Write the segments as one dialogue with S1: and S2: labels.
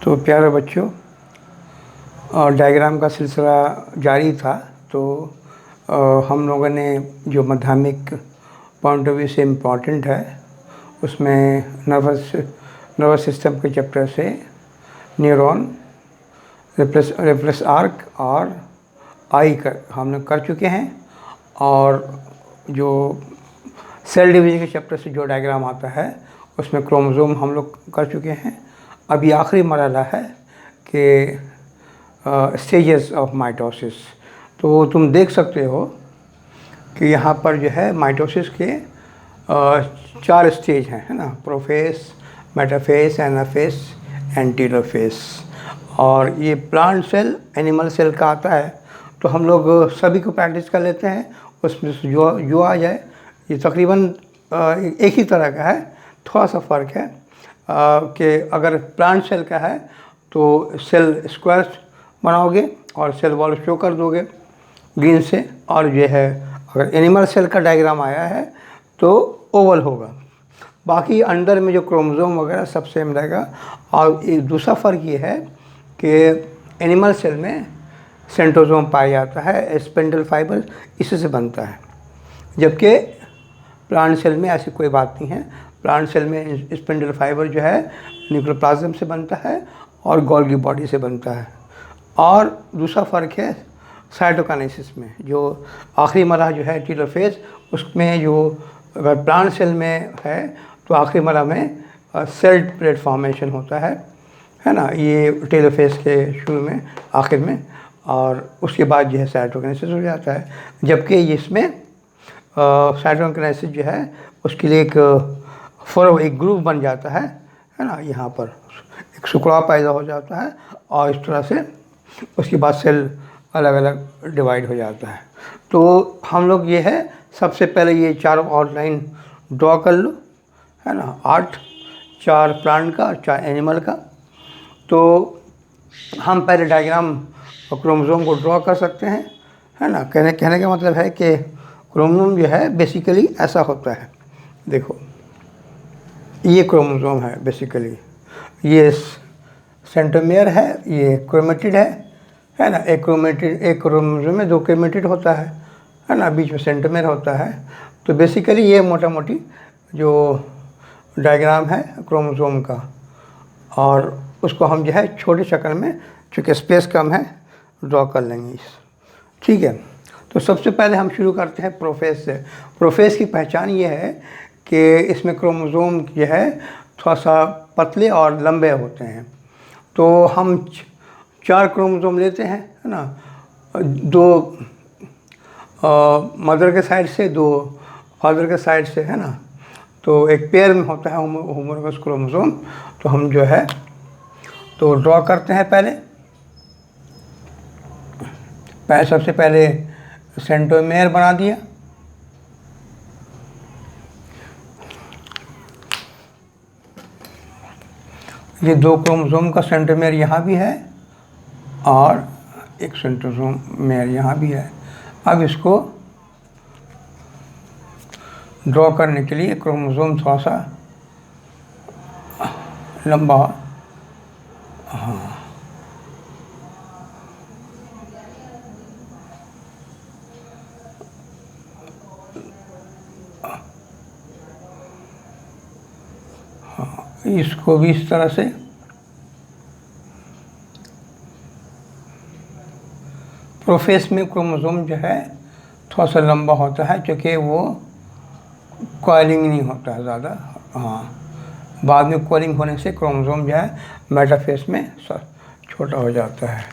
S1: तो प्यारे बच्चों, डायग्राम का सिलसिला जारी था। तो हम लोगों ने जो माध्यमिक पॉइंट ऑफ व्यू से इम्पॉर्टेंट है उसमें नर्वस सिस्टम के चैप्टर से न्यूरॉन, रिफ्लेक्स आर्क और आई हम लोग कर चुके हैं। और जो सेल डिवीजन के चैप्टर से जो डायग्राम आता है उसमें क्रोमोसोम हम लोग कर चुके हैं। अभी आखिरी मरहला है कि स्टेजेस ऑफ माइटोसिस। तो तुम देख सकते हो कि यहाँ पर जो है माइटोसिस के 4 स्टेज हैं, है ना। Prophase, metaphase, anaphase, and telophase. और ये प्लांट सेल, एनिमल सेल का आता है। तो हम लोग सभी को प्रैक्टिस कर लेते हैं, उसमें जो आ जाए। ये तकरीबन एक ही तरह का है, थोड़ा सा फ़र्क है कि अगर प्लांट सेल का है तो सेल स्क्वायर बनाओगे और सेल वॉल शो कर दोगे ग्रीन से। और जो है अगर एनिमल सेल का डायग्राम आया है तो ओवल होगा। बाकी अंदर में जो क्रोमोसोम वगैरह सब सेम रहेगा। और एक दूसरा फ़र्क ये है कि एनिमल सेल में सेंट्रोसोम पाया जाता है, स्पिंडल फाइबर इसी से बनता है, जबकि प्लांट सेल में ऐसी कोई बात नहीं है। प्लांट सेल में स्पिंडल फाइबर जो है न्यूक्लियोप्लाज्म से बनता है और गोल्गी बॉडी से बनता है। और दूसरा फ़र्क है साइटोकाइनेसिस में, जो आखिरी मरहला जो है टेलोफेज, उसमें जो अगर प्लांट सेल में है तो आखिरी मरहला में सेल प्लेट फॉर्मेशन होता है ना। ये टेलोफेज के शुरू में, आखिर में, और उसके बाद जो है साइटोकाइनेसिस हो जाता है। जबकि इसमें साइटोकाइनेसिस जो है उसके लिए एक ग्रुप बन जाता है ना। यहाँ पर एक शुक्राणु पैदा हो जाता है और इस तरह से उसके बाद सेल अलग अलग डिवाइड हो जाता है। तो हम लोग ये है सबसे पहले ये 4 आउटलाइन ड्रॉ कर लो, है ना। 4 प्लांट का, 4 एनिमल का। तो हम पहले डायग्राम और क्रोमोसोम को ड्रॉ कर सकते हैं, है ना। कहने का मतलब है कि क्रोमोसोम जो है बेसिकली ऐसा होता है। देखो, ये क्रोमोसोम है बेसिकली, ये सेंट्रोमियर है, ये क्रोमेटिड है ना। एक क्रोमोसोम में 2 क्रोमेटिड होता है ना, बीच में सेंट्रोमियर होता है। तो बेसिकली ये मोटा मोटी जो डायग्राम है क्रोमोसोम का, और उसको हम जो है छोटे शक्ल में, चूँकि स्पेस कम है, ड्रॉ कर लेंगे। ठीक है। तो सबसे पहले हम शुरू करते हैं प्रोफेस से। प्रोफेस की पहचान ये है कि इसमें क्रोमोसोम जो है थोड़ा सा पतले और लंबे होते हैं। तो हम 4 क्रोमोसोम लेते हैं, है ना। 2 मदर के साइड से, 2 फादर के साइड से, है ना। तो एक पेयर में होता है होमोलोगस क्रोमोसोम। तो हम जो है तो ड्रॉ करते हैं पहले सबसे पहले सेंट्रोमियर बना दिया। ये 2 क्रोमोसोम का सेंट्रोमियर यहाँ भी है और एक सेंट्रोमियर यहाँ भी है। अब इसको ड्रॉ करने के लिए क्रोमोसोम थोड़ा सा लंबा, हाँ, इसको भी इस तरह से। प्रोफेस में क्रोमोसोम जो है थोड़ा सा लंबा होता है क्योंकि वो कॉइलिंग नहीं होता है ज़्यादा। हाँ, बाद में कॉइलिंग होने से क्रोमोसोम जो है मेटाफेस में छोटा हो जाता है।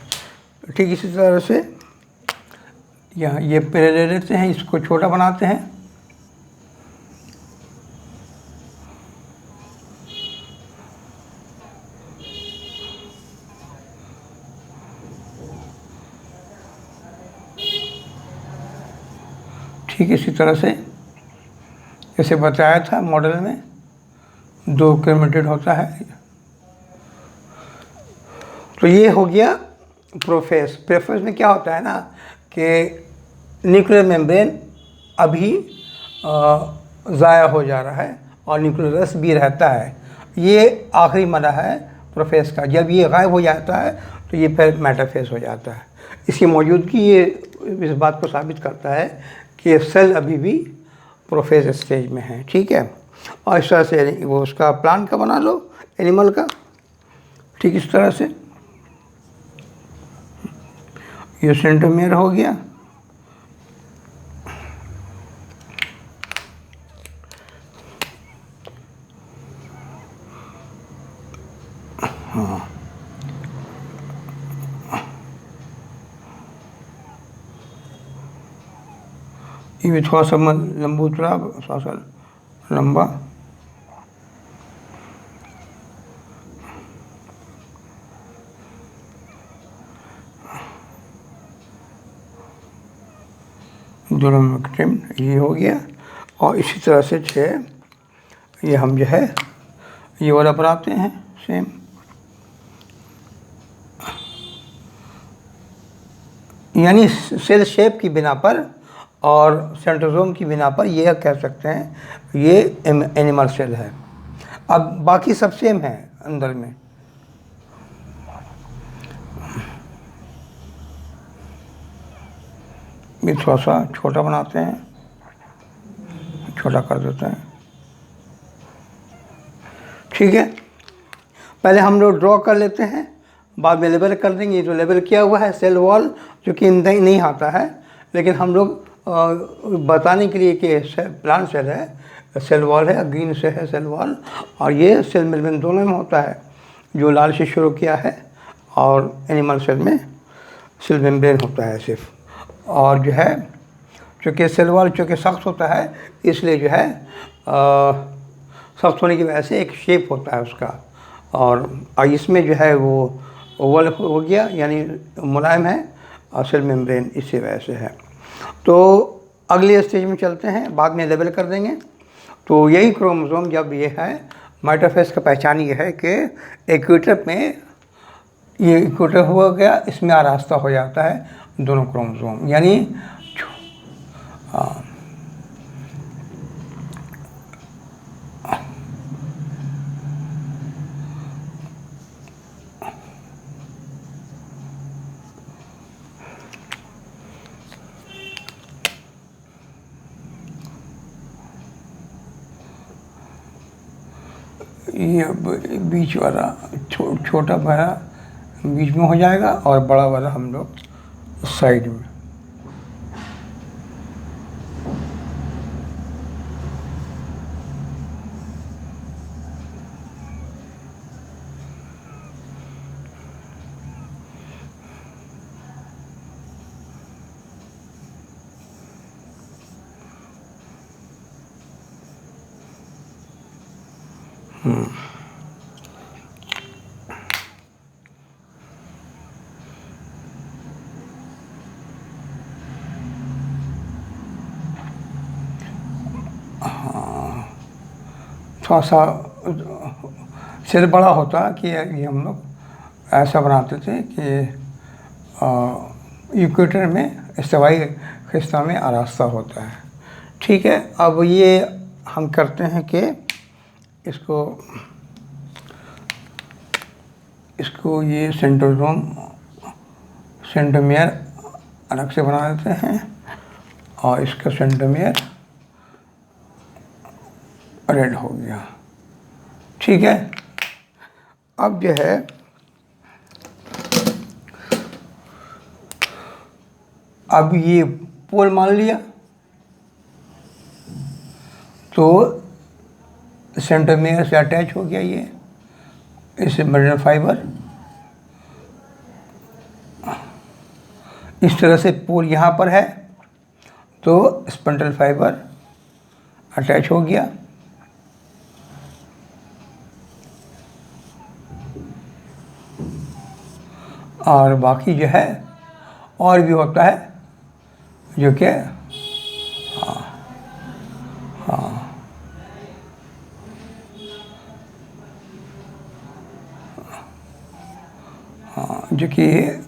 S1: ठीक इसी तरह से यहाँ ये पहले ले लेते हैं, इसको छोटा बनाते हैं। ठीक इसी तरह से जैसे बताया था मॉडल में 2 क्रोमेटिड होता है। तो ये हो गया प्रोफेस। प्रोफेस में क्या होता है ना कि न्यूक्लियर मेम्ब्रेन अभी ज़ाया हो जा रहा है और न्यूक्लियस भी रहता है। ये आखिरी मरहला है प्रोफेज का। जब ये गायब हो जाता है तो ये फिर मेटाफेज हो जाता है। इसकी मौजूदगी ये इस बात को साबित करता है कि सेल अभी भी प्रोफेज स्टेज में है। ठीक है, और इस तरह से वो उसका प्लान का बना लो एनिमल का, ठीक इस तरह से। ये सेंट्रोमियर हो गया। हाँ, ये भी थोड़ा सा लंबूतरा, थोड़ा सा लंबा। दोनों में ये हो गया। और इसी तरह से ये हम जो है ये वाला बनाते हैं सेम। यानी सेल शेप की बिना पर और सेंट्रोसोम की बिना पर ये कह सकते हैं ये एनिमल सेल है। अब बाकी सब सेम है अंदर में। ये थोड़ा सा छोटा बनाते हैं, छोटा कर देते हैं। ठीक है, पहले हम लोग ड्रॉ कर लेते हैं, बाद में लेबल कर देंगे। जो लेबल किया हुआ है सेल वॉल, जो कि नहीं आता है, लेकिन हम लोग बताने के लिए कि प्लांट सेल है, सेल वॉल है, ग्रीन से है सेल वॉल, और ये सेल मेम्ब्रेन दोनों में होता है। जो लाल से शुरू किया है, और एनिमल सेल में सेल मेम्ब्रेन होता है सिर्फ। और जो है चूँकि सेल वॉल चूँकि सख्त होता है, इसलिए जो है सख्त होने की वजह से एक शेप होता है उसका। और इसमें जो है वो ओवल हो गया, यानी मुलायम है, और सेल मेम्ब्रेन इसी वजह से है। तो अगले स्टेज में चलते हैं, बाद में लेबल कर देंगे। तो यही क्रोमोसोम जब ये है मेटाफेज का पहचान ये है कि इक्वेटर में ये इक्वेटर हो गया, इसमें आरास्ता हो जाता है दोनों क्रोमोसोम, यानी ये बीच वाला छोटा वाला बीच में हो जाएगा, और बड़ा वाला हम लोग साइड में। थोड़ा सा सिर बड़ा होता कि ये हम लोग ऐसा बनाते थे कि इक्वेटर में इस्तिवाई हिस्सा में आरास्ता होता है। ठीक है, अब ये हम करते हैं कि इसको ये सेंट्रोसोम सेंट्रोमियर अलग से बना देते हैं, और इसका सेंट्रोमियर रेड हो गया। ठीक है, अब जो है अब ये पोल मान लिया, तो सेंट्रोमियर से अटैच हो गया ये इस मेम्ब्रेन फाइबर। इस तरह से पोल यहाँ पर है, तो स्पंडल फाइबर अटैच हो गया। और बाकी जो है और भी होता है, जो कि जो कि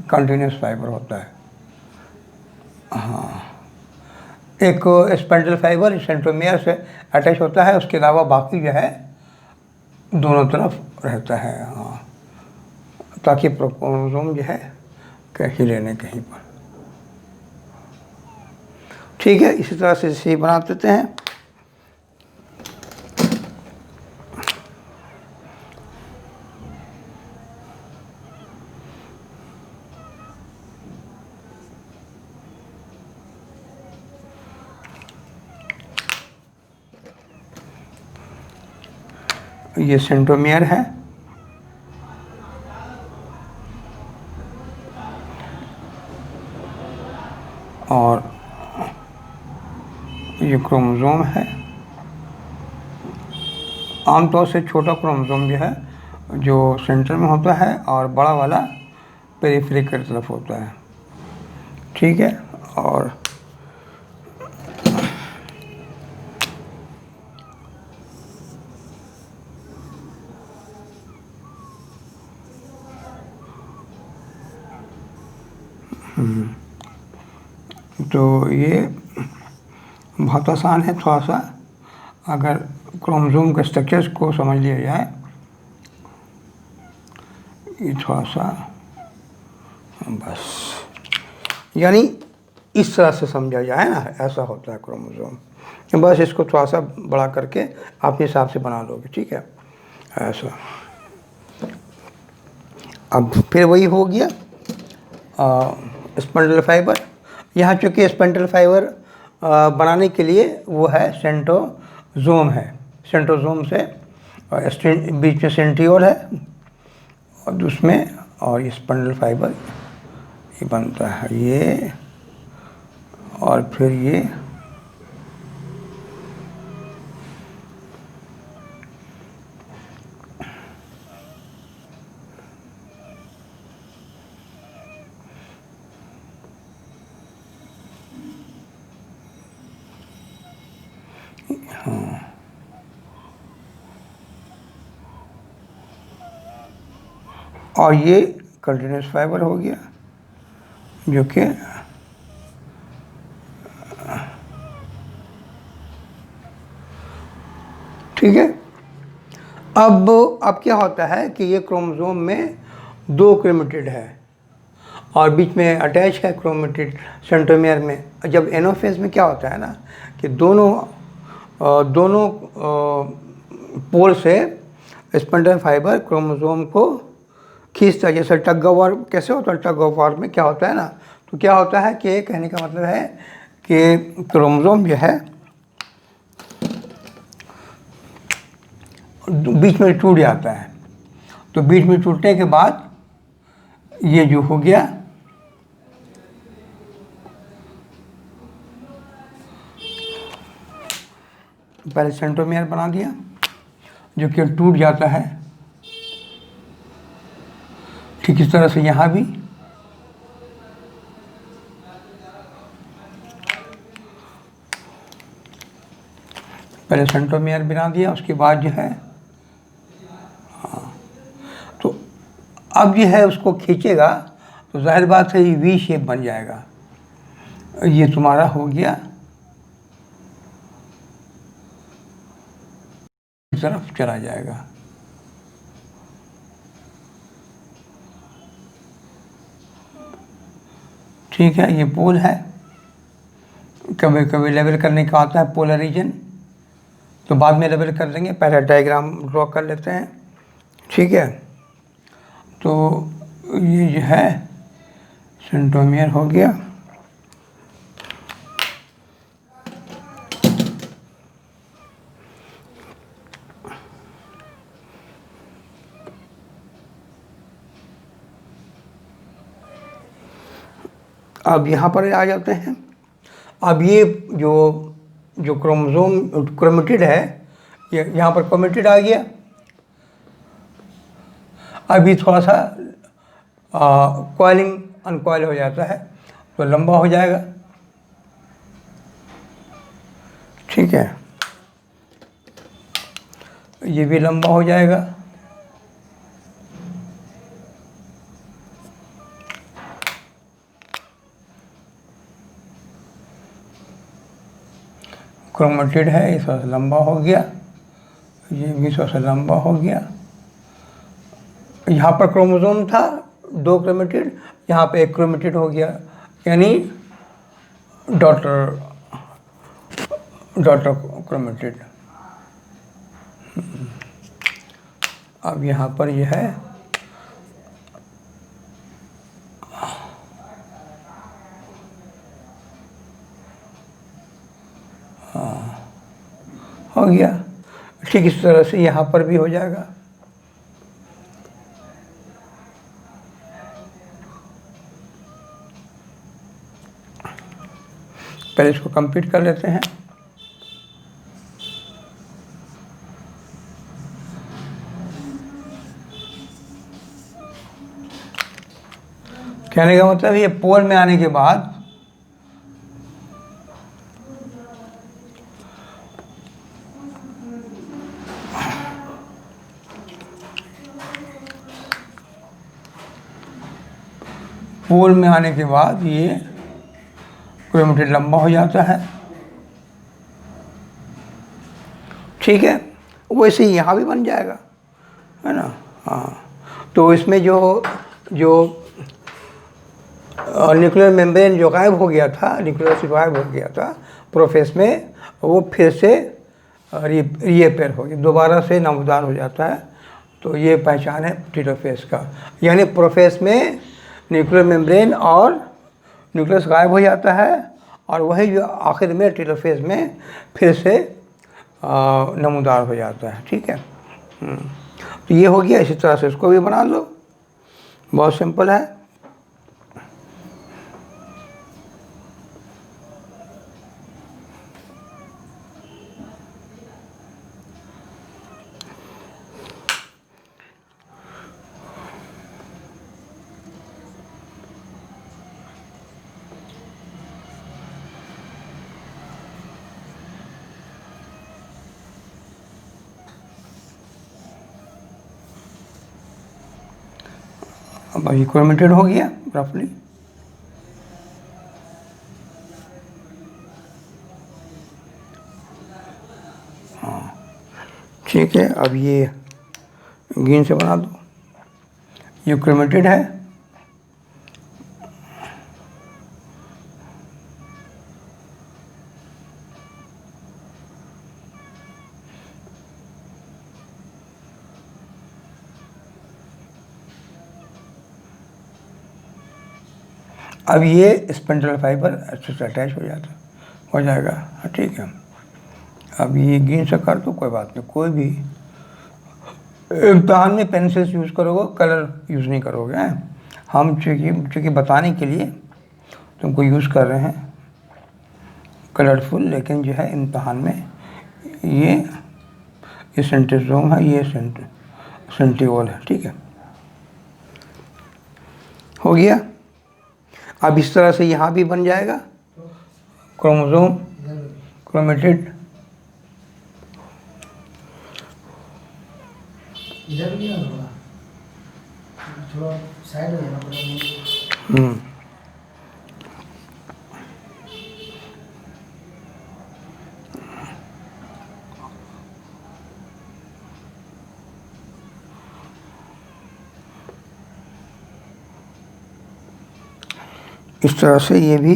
S1: कंटिन्यूस फाइबर होता है। हाँ, एक स्पेंडल फाइबर सेंट्रोमियर से अटैच होता है, उसके अलावा बाकी जो है दोनों तरफ रहता है। हाँ, ताकि क्रोमोसोम जो है कहीं लेने कहीं पर। ठीक है, इसी तरह से इसे बना देते हैं। ये सेंट्रोमियर है और ये क्रोमोसोम है। आमतौर से छोटा क्रोमोसोम जो है जो सेंटर में होता है और बड़ा वाला पेरिफेरी की तरफ होता है। ठीक है, और तो ये बहुत आसान है थोड़ा सा, अगर क्रोमोसोम के स्ट्रक्चर्स को समझ लिया जाए। ये थोड़ा सा बस, यानी इस तरह से समझा जाए ना, ऐसा होता है क्रोमोसोम। बस इसको थोड़ा सा बड़ा करके अपने हिसाब से बना लोगे। ठीक है, ऐसा। अब फिर वही हो गया स्पंडल फाइबर। यहाँ चूँकि स्पंडल फाइबर बनाने के लिए वो है सेंट्रोजोम है। सेंट्रोजोम से बीच में सेंट्रियोल है और उसमें, और ये स्पंडल फाइबर ये बनता है ये, और फिर ये और ये कंटिन्यूस फाइबर हो गया जो कि ठीक है। अब क्या होता है कि ये क्रोमोसोम में 2 क्रोमेटिड है और बीच में अटैच है क्रोमेटिड सेंट्रोमियर में। जब एनाफेज में क्या होता है ना कि दोनों पोल से स्पंडल फाइबर क्रोमोसोम को खींचता है। जैसे टग ऑफ वॉर कैसे होता है, टग ऑफ वॉर में क्या होता है ना, तो क्या होता है कि कहने का मतलब है कि क्रोमोसोम जो है बीच में टूट जाता है। तो बीच में टूटने के बाद ये जो हो गया पहले सेंट्रोमियर बना दिया जो कि टूट जाता है। ठीक इस तरह से यहाँ भी पहले सेंट्रोमियर बना दिया, उसके बाद जो है तो अब जो है उसको खींचेगा तो जाहिर बात है ये वी शेप बन जाएगा। ये तुम्हारा हो गया इस तरफ चला जाएगा। ठीक है, ये पोल है। कभी कभी लेवल करने का आता है पोलर रीजन, तो बाद में लेवल कर देंगे, पहले डायग्राम ड्रॉ कर लेते हैं। ठीक है, तो ये जो है सेंट्रोमियर हो गया। अब यहाँ पर आ जाते हैं। अब ये जो क्रोमोसोम क्रोमेटिड है, ये यहाँ पर क्रोमेटिड आ गया। अभी थोड़ा सा कॉइलिंग अनकॉइल हो जाता है तो लंबा हो जाएगा। ठीक है, ये भी लंबा हो जाएगा। क्रोमेटिड है, इस वजह से लंबा हो गया। ये भी इस वजह से लंबा हो गया। यहाँ पर क्रोमोसोम था 2 क्रोमेटिड, यहाँ पे 1 क्रोमेटिड हो गया, यानी डॉटर क्रोमेटिड। अब यहाँ पर यह है हो गया। ठीक इस तरह से यहाँ पर भी हो जाएगा। पहले इसको कंप्लीट कर लेते हैं। कहने का मतलब ये पोल में आने के बाद ये क्रोमेटिड लंबा हो जाता है। ठीक है, वैसे ही यहाँ भी बन जाएगा, है ना। हाँ, तो इसमें जो न्यूक्लियर मेम्ब्रेन जो गायब हो गया था, न्यूक्लियस गायब हो गया था प्रोफेस में, वो फिर से रीअपेयर हो गया, दोबारा से नमदार हो जाता है। तो ये पहचान है टेलोफेज का, यानी प्रोफेस में न्यूक्लियर मेम्ब्रेन और न्यूक्लियस गायब हो जाता है, और वही जो आखिर में टेलोफेज में फिर से नमदार हो जाता है। ठीक है, तो ये हो गया। इसी तरह से इसको भी बना लो, बहुत सिंपल है। अब अभी क्रोमेटिड हो गया रफली। हाँ ठीक है, अब ये ग्रीन से बना दो। ये क्रोमेटिड है, अब ये स्पिंडल फाइबर अच्छे से अटैच हो जाएगा। ठीक है, अब ये ग्रीन से कर दो, कोई बात नहीं। कोई भी इम्तहान में पेंसिल्स यूज़ करोगे, कलर यूज़ नहीं करोगे। हम चूँकि बताने के लिए तुमको यूज़ कर रहे हैं कलरफुल, लेकिन जो है इम्तहान में ये सेंट्रोसोम है, ये सेंट्रिओल है। ठीक है, हो गया। अब इस तरह से यहाँ भी बन जाएगा क्रोमोसोम, क्रोमेटिड।
S2: इधर भी होगा, थोड़ा साइड हो जाना।
S1: इस तरह से ये भी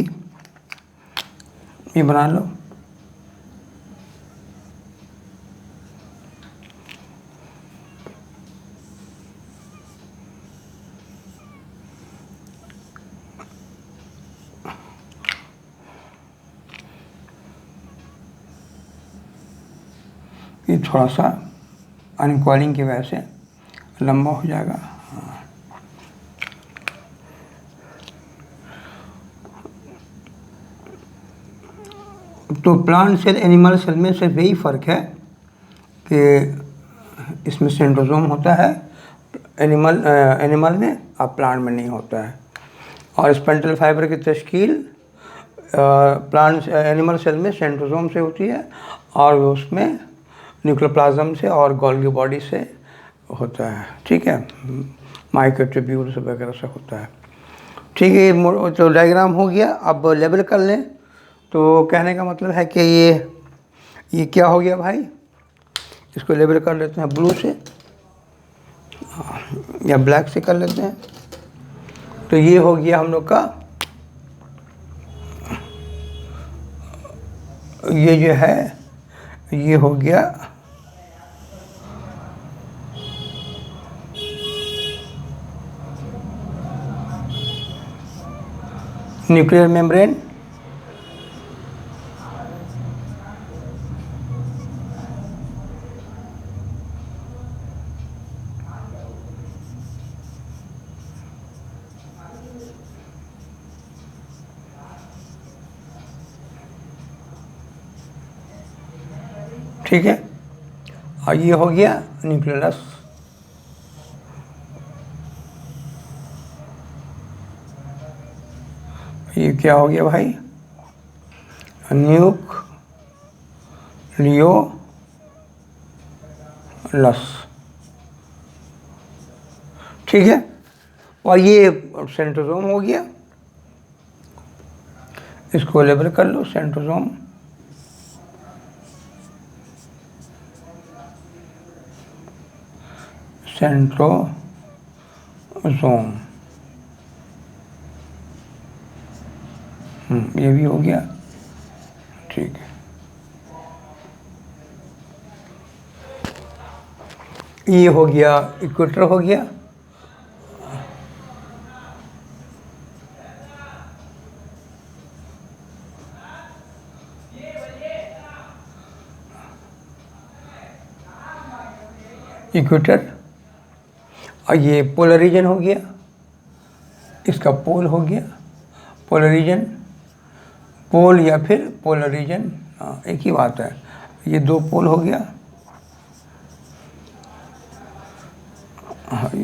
S1: ये बना लो। ये थोड़ा सा अनकॉलिंग की वजह से लंबा हो जाएगा। तो प्लांट सेल एनिमल सेल में सिर्फ यही फ़र्क है कि इसमें सेंट्रोसोम होता है एनिमल में, अब प्लांट में नहीं होता है। और स्पिंडल फाइबर की तश्कील प्लांट एनिमल सेल में सेंट्रोसोम से होती है, और उसमें न्यूक्लियोप्लाज्म से और गोल्गी बॉडी से होता है। ठीक है, माइक्रोट्यूब्यूल्स वगैरह से होता है। ठीक है, तो डायग्राम हो गया। अब लेबल कर लें। तो कहने का मतलब है कि ये क्या हो गया भाई, इसको लेबल कर लेते हैं ब्लू से। या ब्लैक से कर लेते हैं। तो ये हो गया हम लोग का, ये जो है ये हो गया न्यूक्लियर मेम्ब्रेन। ठीक है, और ये हो गया न्यूक्लियस। ये क्या हो गया भाई, न्यूक्लियोलस। ठीक है, और ये सेंट्रोसोम हो गया, इसको लेबल कर लो सेंट्रोसोम। सेंट्रोसोम, ये भी हो गया। ठीक है, ये हो गया इक्वेटर हो गया। इक्वेटर, और ये पोलर रीजन हो गया, इसका पोल हो गया, पोलर रीजन, पोल या फिर पोलर रीजन, एक ही बात है। ये दो पोल हो गया,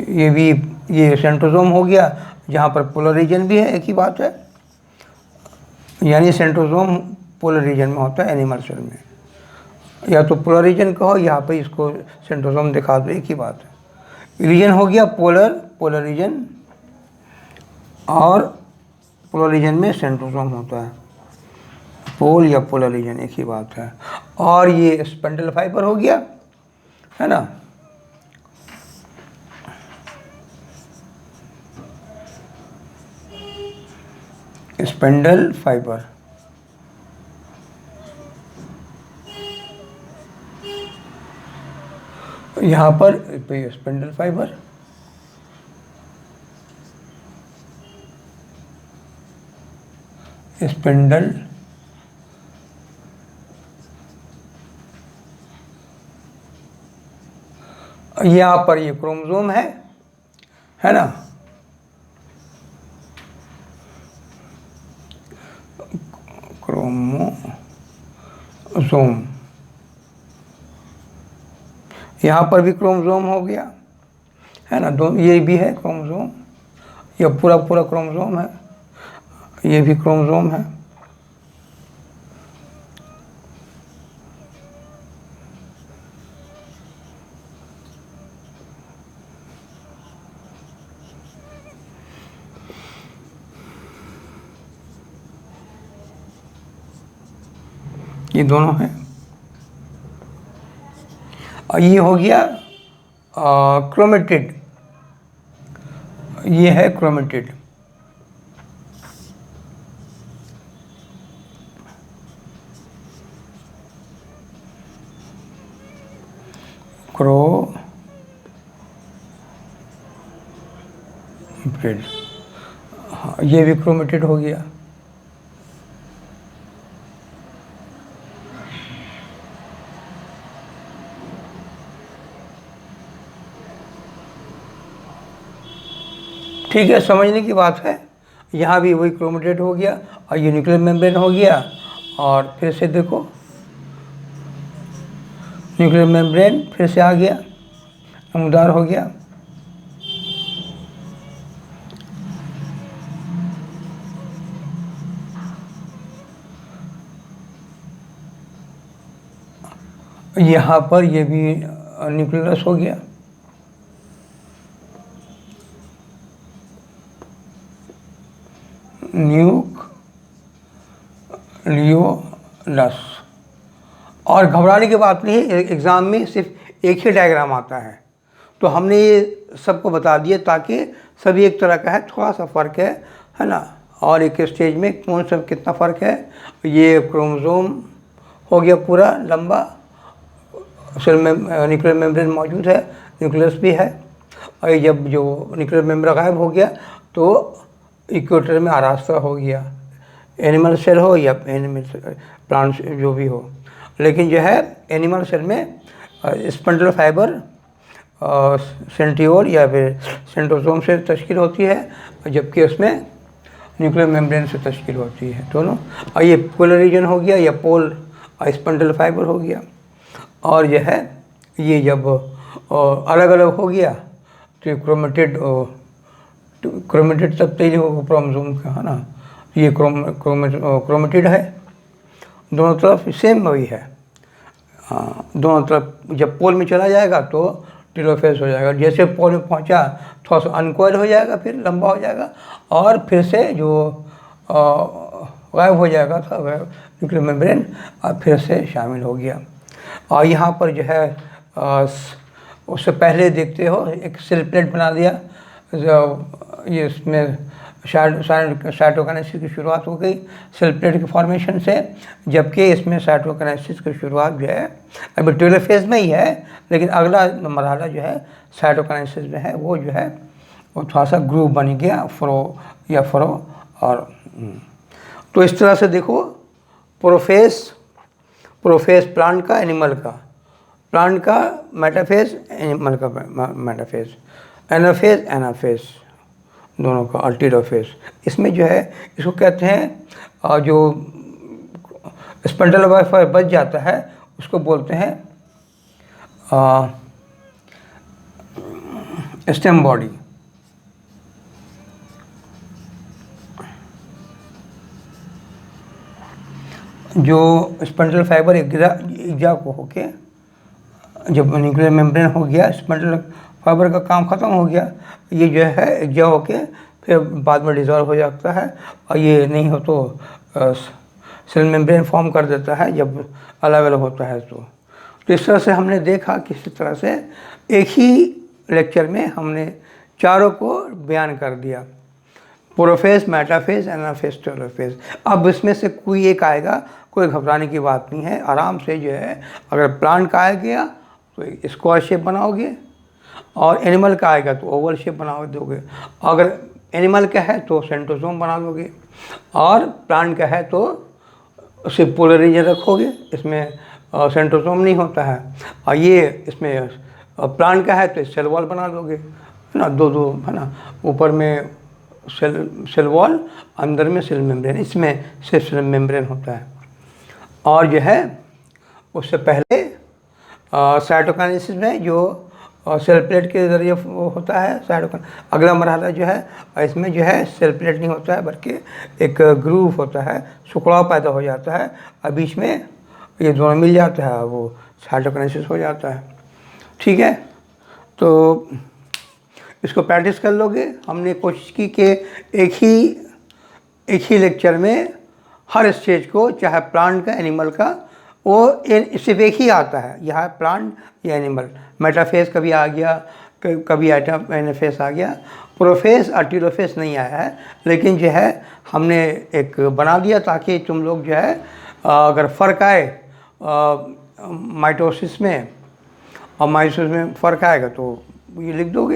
S1: ये भी, ये सेंट्रोसोम हो गया जहाँ पर पोलर रीजन भी है, एक ही बात है। यानी सेंट्रोसोम पोलर रीजन में होता है एनिमल सेल में, या तो पोलर रीजन कहो, यहाँ पे इसको सेंट्रोसोम दिखा दो, एक ही बात है। रीजन हो गया पोलर रीजन, और पोलर रीजन में सेंट्रोसोम होता है। पोल या पोलर रीजन एक ही बात है। और ये स्पेंडल फाइबर हो गया, है ना। स्पेंडल फाइबर, यहाँ पर स्पेंडल फाइबर, स्पेंडल यहाँ पर ये क्रोमोसोम है ना। क्रोमोसोम, यहाँ पर भी क्रोमोसोम हो गया, है ना। दो ये भी है क्रोमोसोम, ये पूरा क्रोमोसोम है, ये भी क्रोमोसोम है। ये दोनों हैं। और ये हो गया क्रोमेटिड, ये है क्रोमेटिड। क्रोमेटिड, ये भी क्रोमेटिड हो गया। ठीक है, समझने की बात है। यहाँ भी वही क्रोमेटिड हो गया, और ये न्यूक्लियर मेम्ब्रेन हो गया। और फिर से देखो, न्यूक्लियर मेम्ब्रेन फिर से आ गया, नमूदार हो गया। यहाँ पर ये भी न्यूक्लियस हो गया। न्यूक्लियोलस। और घबराने की बात नहीं है, एग्ज़ाम में सिर्फ एक ही डायग्राम आता है, तो हमने ये सबको बता दिया ताकि सभी एक तरह का है, थोड़ा सा फ़र्क है ना, और एक स्टेज में कौन सा कितना फ़र्क है। ये क्रोमोसोम हो गया पूरा लंबा, सेल में न्यूक्लियर मेम्ब्रेन मौजूद है, न्यूक्लियस भी है, और ये जब जो न्यूक्लियर मेम्ब्रेन गायब हो गया तो इक्वेटर में आरास्ता हो गया, एनिमल सेल हो या एनिमल प्लांट जो भी हो। लेकिन जो है एनिमल सेल में स्पंडल फाइबर सेंट्रियोल या फिर सेंट्रोसोम से तश्कील होती है, जबकि उसमें न्यूक्लियर मेम्ब्रेन से तश्कील होती है दोनों। और ये पोलर रीजन हो गया या पोल स्पंडल फाइबर हो गया। और जो है ये जब अलग अलग हो गया तो क्रोमेटिड तब तैयार होगा क्रोमोसोम का, है ना। ये क्रोमेटिड है, दोनों तरफ सेम वही है। दोनों तरफ जब पोल में चला जाएगा तो टेलोफेज हो जाएगा, जैसे पोल में पहुंचा थोड़ा सा अनकॉइल हो जाएगा, फिर लंबा हो जाएगा, और फिर से जो गायब हो जाएगा था न्यूक्लियर मेम्ब्रेन, और फिर से शामिल हो गया। और यहाँ पर जो है उससे पहले देखते हो एक सेल प्लेट बना दिया, जो ये इसमें साइटोकाइनेसिस की शुरुआत हो गई सेल प्लेट के फॉर्मेशन से, जबकि इसमें साइटोकाइनेसिस की शुरुआत जो है अभी टेलोफेज में ही है, लेकिन अगला मरहला जो है साइटोकाइनेसिस में है, वो जो है वो थोड़ा सा ग्रुप बन गया, फ्रो और तो इस तरह से देखो प्रोफेज प्लांट का, एनिमल का, प्लांट का मेटाफेज, एनिमल का मेटाफेज, एनाफेज दोनों का, और टेलोफेज। इसमें जो है इसको कहते हैं जो स्पंडल वाइफर बच जाता है उसको बोलते हैं स्टेम बॉडी। जो स्पंडल फाइबर इग्जा को होके जब न्यूक्लियर मेम्ब्रेन हो गया, स्पंडल फाइबर का काम ख़त्म हो गया, ये जो है इग्जा होके फिर बाद में डिज़ोल्व हो जाता है, और ये नहीं हो तो सेल मेम्ब्रेन फॉर्म कर देता है जब अलग अलग होता है। तो इस तरह से हमने देखा किसी तरह से एक ही लेक्चर में हमने चारों को बयान कर दिया, प्रोफेज, मेटाफेज, एनाफेज, टेलोफेज। अब इसमें से कोई एक आएगा, कोई घबराने की बात नहीं है, आराम से जो है अगर प्लांट का आ गया तो स्क्वायर शेप बनाओगे, और एनिमल का आएगा तो ओवल शेप बना दोगे। अगर एनिमल का है तो सेंट्रोसोम बना दोगे, और प्लांट का है तो उसे पोलर रीजन रखोगे, इसमें सेंट्रोसोम नहीं होता है। और ये इसमें प्लांट का है तो सेल वॉल बना दोगे, है ना, दो है ना, ऊपर में सेल वॉल, अंदर में सेल मेम्ब्रेन, इसमें सिर्फ सेल मेम्ब्रेन होता है। और जो है उससे पहले साइटोकाइनेसिस में जो सेल प्लेट के ज़रिए होता है अगला मरहला जो है, इसमें जो है सेल प्लेट नहीं होता है बल्कि एक ग्रूव होता है, सुखड़ाव पैदा हो जाता है, और बीच में ये दोनों मिल जाता है, वो साइटोकाइनेसिस हो जाता है। ठीक है, तो इसको प्रैक्टिस कर लोगे। हमने कोशिश की कि एक ही लेक्चर में हर स्टेज को, चाहे प्लांट का, एनिमल का, वो सिर्फ एक ही आता है, यह प्लांट या एनिमल। मेटाफेज कभी आ गया, कभी एनाफेज आ गया, प्रोफेज और टेलोफेज नहीं आया है, लेकिन जो है हमने एक बना दिया ताकि तुम लोग जो है अगर फ़र्क आए माइटोसिस में और माइटोसिस में फ़र्क आएगा तो ये लिख दोगे,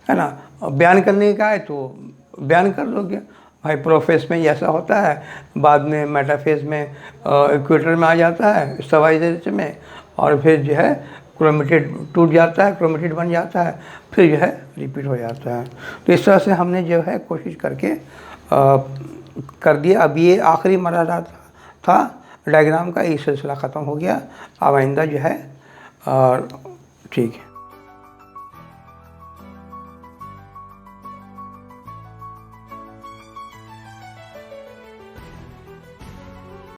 S1: है ना। बयान करने का है तो बयान कर दोगे, भाई प्रोफेज में ऐसा होता है, बाद में मेटाफेज में इक्वेटर में आ जाता है, स्टेबलाइजेशन में, और फिर जो है क्रोमेटिड टूट जाता है, क्रोमेटिड बन जाता है, फिर जो है रिपीट हो जाता है। तो इस तरह से हमने जो है कोशिश करके कर दिया। अब ये आखिरी मरहला था डायग्राम का, ये सिलसिला ख़त्म हो गया। अब आइंदा जो है ठीक है।